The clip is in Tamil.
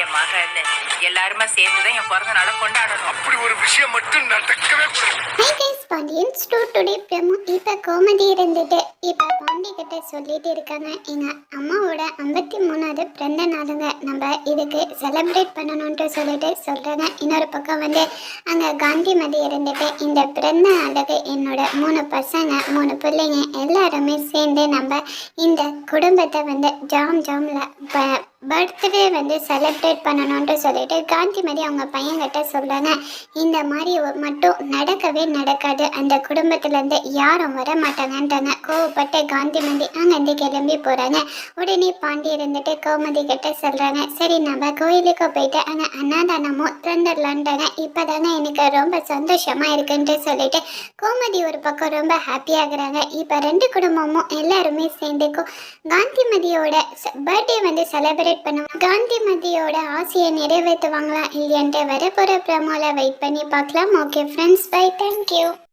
என் மகன்னு எல்லாருமே சேர்ந்துதான் என் பிறந்த நாளை கொண்டாடணும். அப்படி ஒரு விஷயம் மட்டும் நடக்கவே கூடாது. Hi guys, Pandian stores today promo. இப்போ கோமதி இருந்துட்டு இப்போ பாண்டி கிட்ட சொல்லிட்டு இருக்காங்க, எங்கள் அம்மாவோட 53வது பிறந்த நாளுங்க, நம்ம இதுக்கு செலிப்ரேட் பண்ணணுன்ட்டு சொல்லிட்டு சொல்கிறாங்க. இன்னொரு பக்கம் வந்து அங்கே காந்திமதி இருந்துட்டு இந்த பிறந்த நாளுக்கு என்னோட 3 பசங்க 3 பிள்ளைங்க எல்லாருமே சேர்ந்து நம்ம இந்த குடும்பத்தை வந்து ஜாமில் பர்த்டே வந்து செலிப்ரேட் பண்ணணுன்ட்டு சொல்லிட்டு காந்திமதி அவங்க பையன்கிட்ட சொல்கிறாங்க. இந்த மாதிரி மட்டும் நடக்கவே நடக்காது, அந்த குடும்பத்துலேருந்து யாரும் வர மாட்டாங்கன்றாங்க. கோவப்பட்டு காந்திமதி அங்கேருந்து கிளம்பி போகிறாங்க. உடனே பாண்டி இருந்துட்டு கோமதி கிட்ட சொல்கிறாங்க, சரி நம்ம கோயிலுக்கு போயிட்டு அங்கே அன்னதானமும் திறந்துடலான்றாங்க. இப்போ தாங்க எனக்கு ரொம்ப சந்தோஷமாக இருக்குன்ட்டு சொல்லிட்டு கோமதி ஒரு பக்கம் ரொம்ப ஹாப்பியாகிறாங்க. இப்போ 2 குடும்பமும் எல்லாருமே சேர்ந்து காந்திமதியோட பர்த்டே வந்து செலிப்ரேட் பண்ணுவோம். காந்திமதியோட ஆசையை நிறைவேற்றுவாங்களா இல்லையன்ட்டு வரப்போகிற ப்ரமோல வெயிட் பண்ணி பார்க்கலாம். Okay friends, bye, thank you.